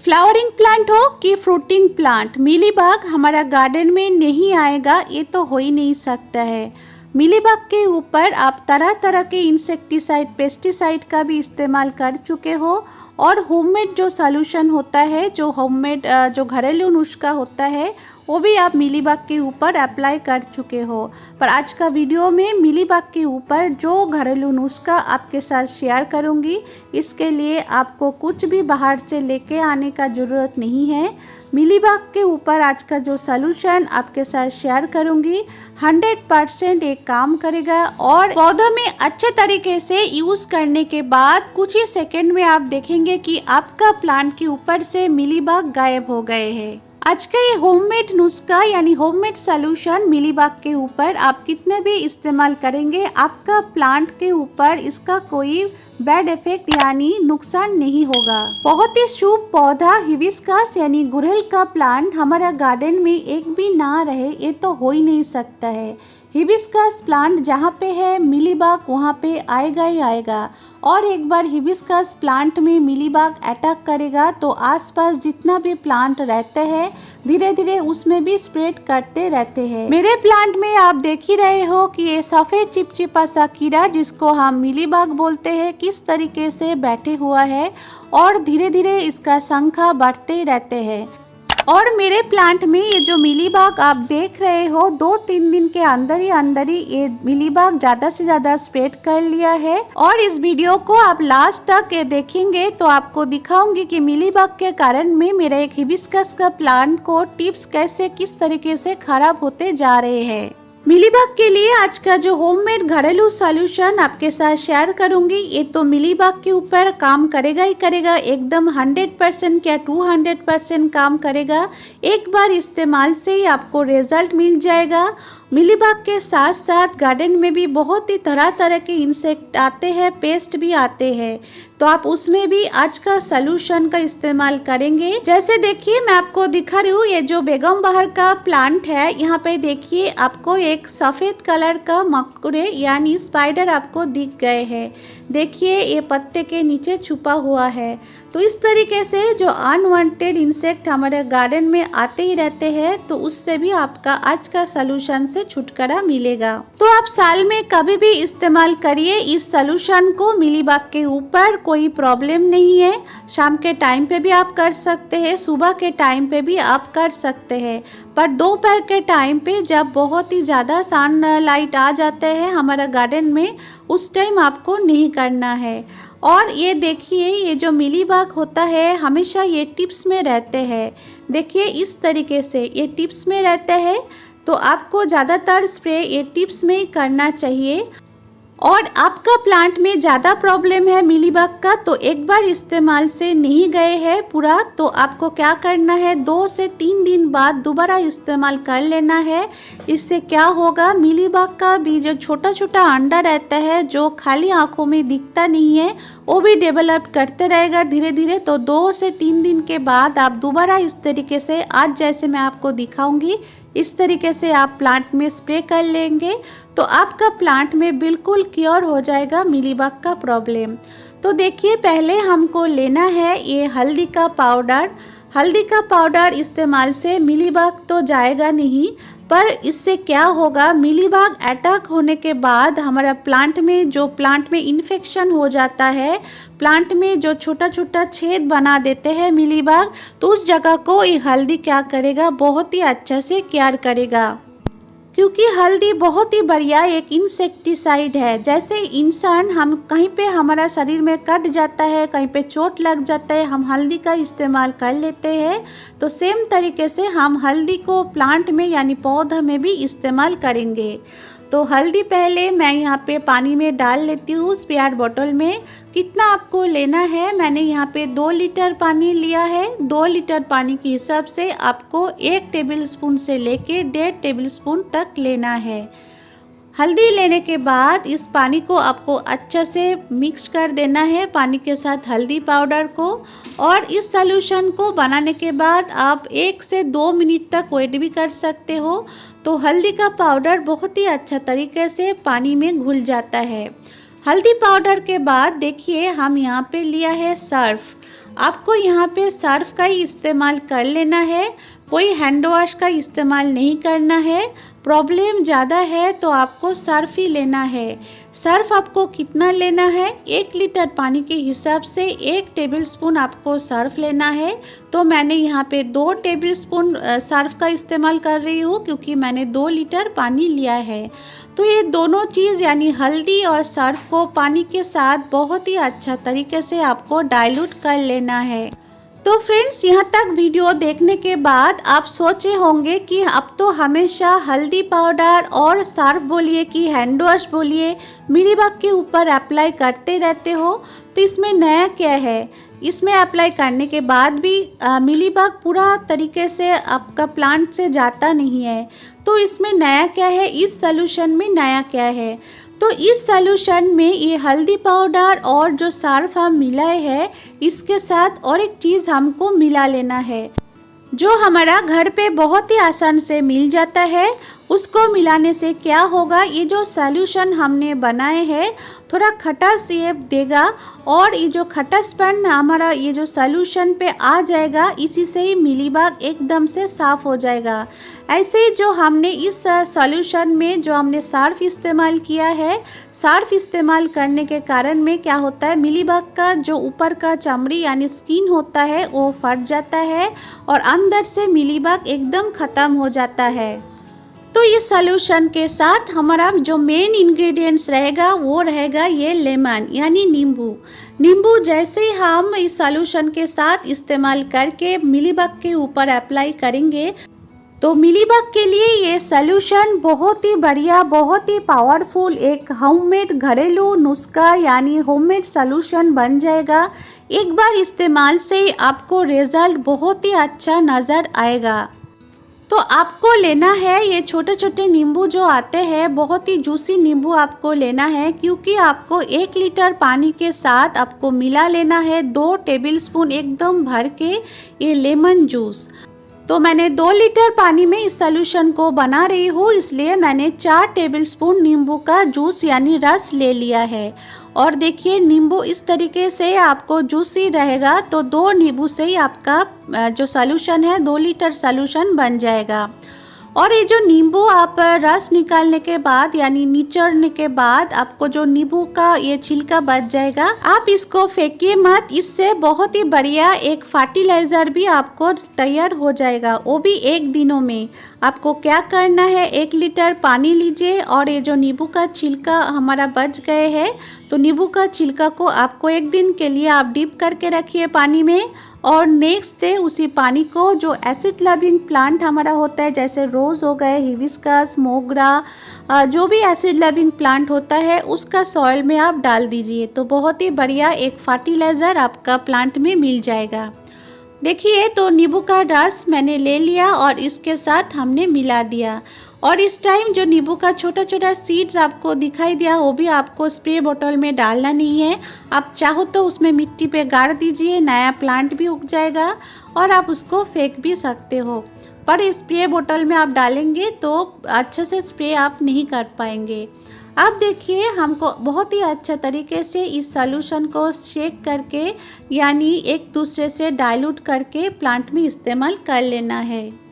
Flowering plant हो कि fruiting plant, mealybug हमारा गार्डन में नहीं आएगा ये तो हो ही नहीं सकता है। मिलीबाग के ऊपर आप तरह तरह के इंसेक्टिसाइड, पेस्टिसाइड का भी इस्तेमाल कर चुके हो और होममेड जो सॉल्यूशन होता है, जो होममेड जो घरेलू नुस्खा होता है वो भी आप मिलीबाग के ऊपर अप्लाई कर चुके हो। पर आज का वीडियो में मिलीबाग के ऊपर जो घरेलू नुस्खा आपके साथ शेयर करूंगी, इसके लिए आपको कुछ भी बाहर से लेके आने का ज़रूरत नहीं है। मिलीबाग के ऊपर आज का जो सॉल्यूशन आपके साथ शेयर करूंगी 100% एक काम करेगा और पौधों में अच्छे तरीके से यूज़ करने के बाद कुछ ही सेकंड में आप देखेंगे कि आपका प्लांट के ऊपर से मिलीबाग गायब हो गए हैं। आज का ये होममेड नुस्खा यानी होममेड सॉल्यूशन मिलीबाग के ऊपर आप कितने भी इस्तेमाल करेंगे, आपका प्लांट के ऊपर इसका कोई बैड इफेक्ट यानी नुकसान नहीं होगा। बहुत ही शुभ पौधा हिबिस्कस यानी गुड़हल का प्लांट हमारा गार्डन में एक भी ना रहे ये तो हो ही नहीं सकता है। हिबिस्कस प्लांट जहाँ पे है मिलीबाग वहाँ पे आएगा ही आएगा और एक बार हिबिस्कस प्लांट में मिलीबाग अटैक करेगा तो आसपास जितना भी प्लांट रहते हैं धीरे धीरे उसमें भी स्प्रेड करते रहते हैं। मेरे प्लांट में आप देख ही रहे हो कि ये सफ़ेद चिपचिपा सा कीड़ा जिसको हम मिलीबाग बोलते हैं किस तरीके से बैठे हुआ है और धीरे धीरे इसका संख्या बढ़ते रहते हैं। और मेरे प्लांट में ये जो मिलीबाग आप देख रहे हो 2-3 दिन के अंदर ही ये मिलीबाग ज़्यादा से ज़्यादा स्प्रेड कर लिया है। और इस वीडियो को आप लास्ट तक ये देखेंगे तो आपको दिखाऊंगी कि मिलीबाग के कारण में मेरा एक हिबिस्कस का प्लांट को टिप्स कैसे किस तरीके से खराब होते जा रहे हैं। मिलीबाग के लिए आज का जो होममेड घरेलू सॉल्यूशन आपके साथ शेयर करूंगी ये तो मिलीबाग के ऊपर काम करेगा ही करेगा, एकदम 100% क्या 200% काम करेगा। एक बार इस्तेमाल से ही आपको रिजल्ट मिल जाएगा। मिलीबाग के साथ साथ गार्डन में भी बहुत ही तरह तरह के इंसेक्ट आते हैं, पेस्ट भी आते हैं, तो आप उसमें भी आज का सॉल्यूशन का इस्तेमाल करेंगे। जैसे देखिए मैं आपको दिखा रही हूँ ये जो बेगम बहार का प्लांट है, यहाँ पे देखिए आपको एक सफ़ेद कलर का मकड़े यानी स्पाइडर आपको दिख गए हैं। देखिए ये पत्ते के नीचे छुपा हुआ है। तो इस तरीके से जो अनवांटेड इंसेक्ट हमारे गार्डन में आते ही रहते हैं तो उससे भी आपका आज का सॉल्यूशन से छुटकारा मिलेगा। तो आप साल में कभी भी इस्तेमाल करिए इस सॉल्यूशन को मिलीबाग के ऊपर, कोई प्रॉब्लम नहीं है। शाम के टाइम पे भी आप कर सकते हैं, सुबह के टाइम पे भी आप कर सकते हैं, पर दोपहर के टाइम पे जब बहुत ही ज़्यादा सनलाइट आ जाते हैं हमारा गार्डन में उस टाइम आपको नहीं करना है। और ये देखिए ये जो मिलीबाग होता है हमेशा ये टिप्स में रहते हैं। देखिए इस तरीके से ये टिप्स में रहते हैं तो आपको ज़्यादातर स्प्रे ये टिप्स में ही करना चाहिए। और आपका प्लांट में ज़्यादा प्रॉब्लम है मिलीबाग का तो एक बार इस्तेमाल से नहीं गए हैं पूरा तो आपको क्या करना है 2 से 3 दिन बाद दोबारा इस्तेमाल कर लेना है। इससे क्या होगा, मिलीबाग का भी जो छोटा छोटा अंडा रहता है जो खाली आंखों में दिखता नहीं है वो भी डेवलप करते रहेगा धीरे धीरे। तो 2 से 3 दिन के बाद आप दोबारा इस तरीके से आज जैसे मैं आपको दिखाऊंगी इस तरीके से आप प्लांट में स्प्रे कर लेंगे तो आपका प्लांट में बिल्कुल क्योर हो जाएगा मिलीबाग का प्रॉब्लम। तो देखिए पहले हमको लेना है ये हल्दी का पाउडर। हल्दी का पाउडर इस्तेमाल से मिलीबाग तो जाएगा नहीं, पर इससे क्या होगा मिलीबाग अटैक होने के बाद हमारा प्लांट में इन्फेक्शन हो जाता है, प्लांट में जो छोटा छोटा छेद बना देते हैं मिलीबाग, तो उस जगह को ये हल्दी क्या करेगा बहुत ही अच्छा से केयर करेगा। क्योंकि हल्दी बहुत ही बढ़िया एक इंसेक्टिसाइड है। जैसे इंसान हम कहीं पे हमारा शरीर में कट जाता है, कहीं पे चोट लग जाता है, हम हल्दी का इस्तेमाल कर लेते हैं, तो सेम तरीके से हम हल्दी को प्लांट में यानी पौधा में भी इस्तेमाल करेंगे। तो हल्दी पहले मैं यहाँ पे पानी में डाल लेती हूँ स्पेयर बोतल में। कितना आपको लेना है, मैंने यहाँ पे 2 लीटर पानी लिया है। 2 लीटर पानी के हिसाब से आपको 1 टेबलस्पून से लेके 1.5 टेबलस्पून तक लेना है। हल्दी लेने के बाद इस पानी को आपको अच्छा से मिक्स कर देना है पानी के साथ हल्दी पाउडर को। और इस सॉल्यूशन को बनाने के बाद आप 1 से 2 मिनट तक वेट भी कर सकते हो। तो हल्दी का पाउडर बहुत ही अच्छा तरीके से पानी में घुल जाता है। हल्दी पाउडर के बाद देखिए हम यहाँ पे लिया है सर्फ। आपको यहाँ पे सर्फ का ही इस्तेमाल कर लेना है, कोई हैंड वॉश का इस्तेमाल नहीं करना है। प्रॉब्लम ज़्यादा है तो आपको सर्फ ही लेना है। सर्फ आपको कितना लेना है, 1 लीटर पानी के हिसाब से 1 टेबलस्पून आपको सर्फ लेना है। तो मैंने यहाँ पे 2 टेबलस्पून सर्फ का इस्तेमाल कर रही हूँ क्योंकि मैंने 2 लीटर पानी लिया है। तो ये दोनों चीज़ यानी हल्दी और सर्फ को पानी के साथ बहुत ही अच्छा तरीके से आपको डाइल्यूट कर लेना है। तो फ्रेंड्स, यहाँ तक वीडियो देखने के बाद आप सोचे होंगे कि अब तो हमेशा हल्दी पाउडर और सर्फ बोलिए कि हैंड वॉश बोलिए मिलीबग के ऊपर अप्लाई करते रहते हो, तो इसमें नया क्या है। इसमें अप्लाई करने के बाद भी मिलीबग पूरा तरीके से आपका प्लांट से जाता नहीं है। तो इसमें नया क्या है, इस सॉल्यूशन में नया क्या है। तो इस सॉल्यूशन में ये हल्दी पाउडर और जो सर्फ हम मिलाए हैं इसके साथ और एक चीज़ हमको मिला लेना है जो हमारा घर पे बहुत ही आसान से मिल जाता है। उसको मिलाने से क्या होगा, ये जो सॉल्यूशन हमने बनाए हैं थोड़ा खटास ये देगा और ये जो खटासपन हमारा ये जो सॉल्यूशन पे आ जाएगा, इसी से ही मिलीबग एकदम से साफ़ हो जाएगा। ऐसे ही जो हमने इस सॉल्यूशन में जो हमने सर्फ इस्तेमाल किया है, सर्फ इस्तेमाल करने के कारण में क्या होता है, मिलीबग का जो ऊपर का चमड़ी यानी स्किन होता है वो फट जाता है और अंदर से मिलीबग एकदम ख़त्म हो जाता है। तो इस सॉल्यूशन के साथ हमारा जो मेन इंग्रेडिएंट्स रहेगा वो रहेगा ये लेमन यानी नींबू। नींबू जैसे ही हम इस सॉल्यूशन के साथ इस्तेमाल करके मिलीबग के ऊपर अप्लाई करेंगे तो मिलीबग के लिए ये सॉल्यूशन बहुत ही बढ़िया, बहुत ही पावरफुल एक होममेड घरेलू नुस्खा यानी होममेड सॉल्यूशन बन जाएगा। एक बार इस्तेमाल से आपको रिजल्ट बहुत ही अच्छा नज़र आएगा। तो आपको लेना है ये छोटे छोटे नींबू जो आते हैं, बहुत ही जूसी नींबू आपको लेना है क्योंकि आपको 1 लीटर पानी के साथ आपको मिला लेना है 2 टेबलस्पून एकदम भर के ये लेमन जूस। तो मैंने 2 लीटर पानी में इस सॉल्यूशन को बना रही हूँ, इसलिए मैंने 4 टेबलस्पून नींबू का जूस यानी रस ले लिया है। और देखिए नींबू इस तरीके से आपको जूसी रहेगा तो 2 नींबू से ही आपका जो सॉल्यूशन है 2 लीटर सॉल्यूशन बन जाएगा। और ये जो नींबू आप रस निकालने के बाद यानी निचोड़ने के बाद आपको जो नींबू का ये छिलका बच जाएगा, आप इसको फेंकिए मत, इससे बहुत ही बढ़िया एक फर्टिलाइज़र भी आपको तैयार हो जाएगा, वो भी 1 दिनों में। आपको क्या करना है, 1 लीटर पानी लीजिए और ये जो नींबू का छिलका हमारा बच गए हैं तो नींबू का छिलका को आपको 1 दिन के लिए आप डिप करके रखिए पानी में। और नेक्स्ट डे उसी पानी को जो एसिड लविंग प्लांट हमारा होता है जैसे रोज़ हो गए, हिबिस्कस, मोगरा, जो भी एसिड लविंग प्लांट होता है उसका सॉइल में आप डाल दीजिए तो बहुत ही बढ़िया एक फर्टिलाइज़र आपका प्लांट में मिल जाएगा। देखिए तो नींबू का रस मैंने ले लिया और इसके साथ हमने मिला दिया। और इस टाइम जो नींबू का छोटा छोटा सीड्स आपको दिखाई दिया वो भी आपको स्प्रे बोतल में डालना नहीं है। आप चाहो तो उसमें मिट्टी पे गाड़ दीजिए, नया प्लांट भी उग जाएगा और आप उसको फेंक भी सकते हो। पर स्प्रे बोतल में आप डालेंगे तो अच्छे से स्प्रे आप नहीं कर पाएंगे। अब देखिए हमको बहुत ही अच्छा तरीके से इस सॉल्यूशन को शेक करके यानी एक दूसरे से डाइल्यूट करके प्लांट में इस्तेमाल कर लेना है।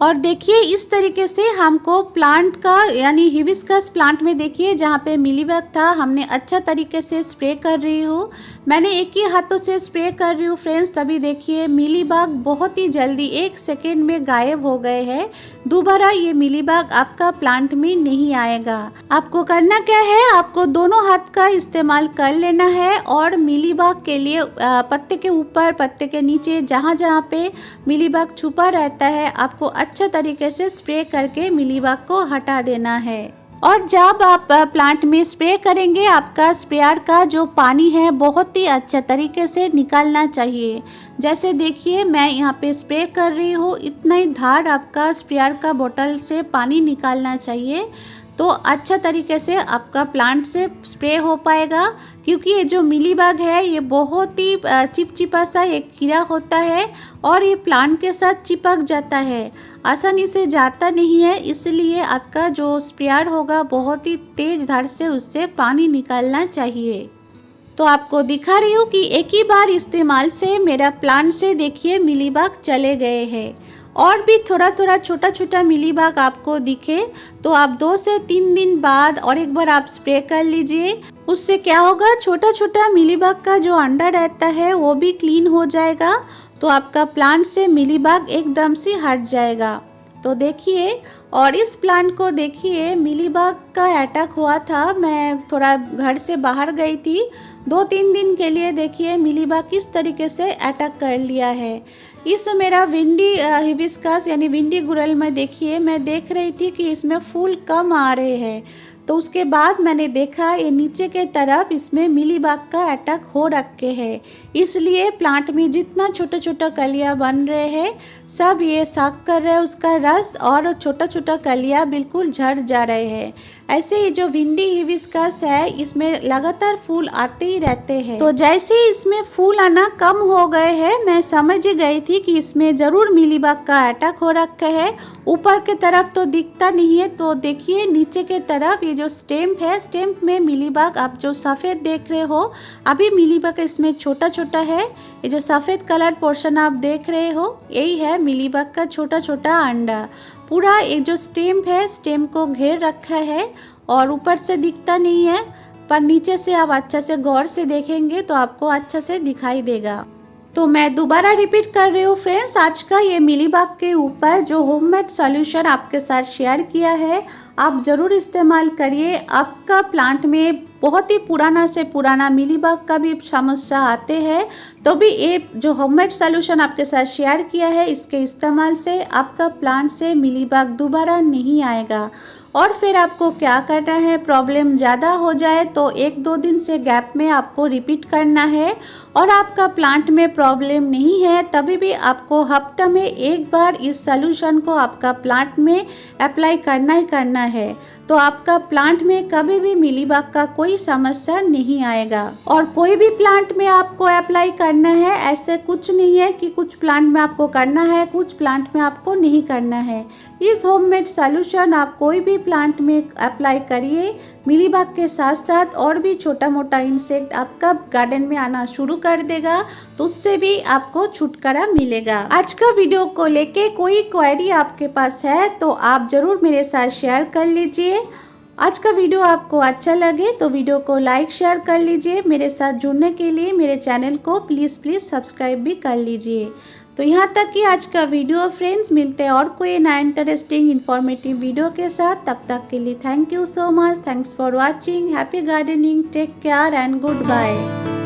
और देखिए इस तरीके से हमको प्लांट का यानी हिबिस्कस प्लांट में देखिए जहाँ पे मिलीबग था हमने अच्छा तरीके से स्प्रे कर रही हूँ। मैंने एक ही हाथों से स्प्रे कर रही हूँ फ्रेंड्स, तभी देखिए मिलीबग बहुत ही जल्दी 1 सेकेंड में गायब हो गए हैं। दोबारा ये मिलीबग आपका प्लांट में नहीं आएगा। आपको करना क्या है, आपको दोनों हाथ का इस्तेमाल कर लेना है और मिलीबग के लिए पत्ते के ऊपर, पत्ते के नीचे जहाँ जहाँ पे मिलीबग छुपा रहता है आपको अच्छा तरीके से स्प्रे करके मिलीबग को हटा देना है। और जब आप प्लांट में स्प्रे करेंगे आपका स्प्रेयर का जो पानी है बहुत ही अच्छा तरीके से निकालना चाहिए। जैसे देखिए मैं यहाँ पे स्प्रे कर रही हूँ, इतना ही धार आपका स्प्रेयर का बोतल से पानी निकालना चाहिए तो अच्छा तरीके से आपका प्लांट से स्प्रे हो पाएगा। क्योंकि ये जो मिलीबग है ये बहुत ही चिपचिपा सा एक कीड़ा होता है और ये प्लांट के साथ चिपक जाता है, आसानी से जाता नहीं है, इसलिए आपका जो स्प्रेयर होगा बहुत ही तेज धार से उससे पानी निकालना चाहिए। तो आपको दिखा रही हूँ कि एक ही बार इस्तेमाल से मेरा प्लांट से देखिए मिलीबाग चले गए हैं। और भी थोड़ा थोड़ा छोटा छोटा मिलीबाग आपको दिखे तो आप 2 से 3 दिन बाद और एक बार आप स्प्रे कर लीजिए। उससे क्या होगा, छोटा छोटा मिलीबाग का जो अंडा रहता है वो भी क्लीन हो जाएगा, तो आपका प्लांट से मिलीबाग एकदम से हट जाएगा। तो देखिए, और इस प्लांट को देखिए, मिलीबाग का अटैक हुआ था। मैं थोड़ा घर से बाहर गई थी 2-3 दिन के लिए। देखिए मिलीबाग किस तरीके से अटैक कर लिया है। इस मेरा विंडी हिबिस्कस यानी विंडी गुड़हल में देखिए, मैं देख रही थी कि इसमें फूल कम आ रहे हैं, तो उसके बाद मैंने देखा ये नीचे के तरफ इसमें मिलीबाग का अटैक हो रखे हैं। इसलिए प्लांट में जितना छोटा छोटा कलियां बन रहे हैं सब ये साक कर रहे हैं उसका रस, और छोटा छोटा कलियां बिल्कुल झड़ जा रहे हैं। ऐसे ही जो विंडी हिबिस्कस है इसमें लगातार फूल आते ही रहते हैं। तो जैसे ही इसमें फूल आना कम हो गए हैं, मैं समझ गई थी कि इसमें ज़रूर मिलीबाग का अटैक हो रखा है। ऊपर के तरफ तो दिखता नहीं है, तो देखिए नीचे के तरफ ये जो स्टेम है, स्टेम में मिलीबाग आप जो सफ़ेद देख रहे हो, अभी मिलीबाग इसमें छोटा छोटा है। ये जो सफ़ेद कलर पोर्शन आप देख रहे हो यही है मिलीबाग का छोटा छोटा अंडा। पूरा ये जो स्टेम है, स्टेम को घेर रखा है और ऊपर से दिखता नहीं है, पर नीचे से आप अच्छा से गौर से देखेंगे तो आपको अच्छा से दिखाई देगा। तो मैं दोबारा रिपीट कर रही हूँ फ्रेंड्स, आज का ये मिलीबाग के ऊपर जो होममेड सॉल्यूशन आपके साथ शेयर किया है आप ज़रूर इस्तेमाल करिए। आपका प्लांट में बहुत ही पुराना से पुराना मिलीबाग का भी समस्या आते हैं, तो भी ये जो होममेड सॉल्यूशन आपके साथ शेयर किया है इसके इस्तेमाल से आपका प्लांट से मिलीबाग दोबारा नहीं आएगा। और फिर आपको क्या करना है, प्रॉब्लम ज़्यादा हो जाए तो 1-2 दिन से गैप में आपको रिपीट करना है। और आपका प्लांट में प्रॉब्लम नहीं है तभी भी आपको हफ्ते में एक बार इस सॉल्यूशन को आपका प्लांट में अप्लाई करना ही करना है, तो आपका प्लांट में कभी भी मिलीबाग का कोई समस्या नहीं आएगा। और कोई भी प्लांट में आपको अप्लाई करना है, ऐसे कुछ नहीं है कि कुछ प्लांट में आपको करना है कुछ प्लांट में आपको नहीं करना है। इस होममेड सॉल्यूशन आप कोई भी प्लांट में अप्लाई करिए, मिलीबाग के साथ साथ और भी छोटा मोटा इंसेक्ट आपका गार्डन में आना शुरू कर देगा, तो उससे भी आपको छुटकारा मिलेगा। आज का वीडियो को लेके कोई क्वेरी आपके पास है तो आप ज़रूर मेरे साथ शेयर कर लीजिए। आज का वीडियो आपको अच्छा लगे तो वीडियो को लाइक शेयर कर लीजिए। मेरे साथ जुड़ने के लिए मेरे चैनल को प्लीज़ सब्सक्राइब भी कर लीजिए। तो यहाँ तक कि आज का वीडियो फ्रेंड्स, मिलते हैं और कोई नया इंटरेस्टिंग इन्फॉर्मेटिव वीडियो के साथ। तब तक के लिए thank you so much. Thanks for watching. Happy gardening, take care and good bye.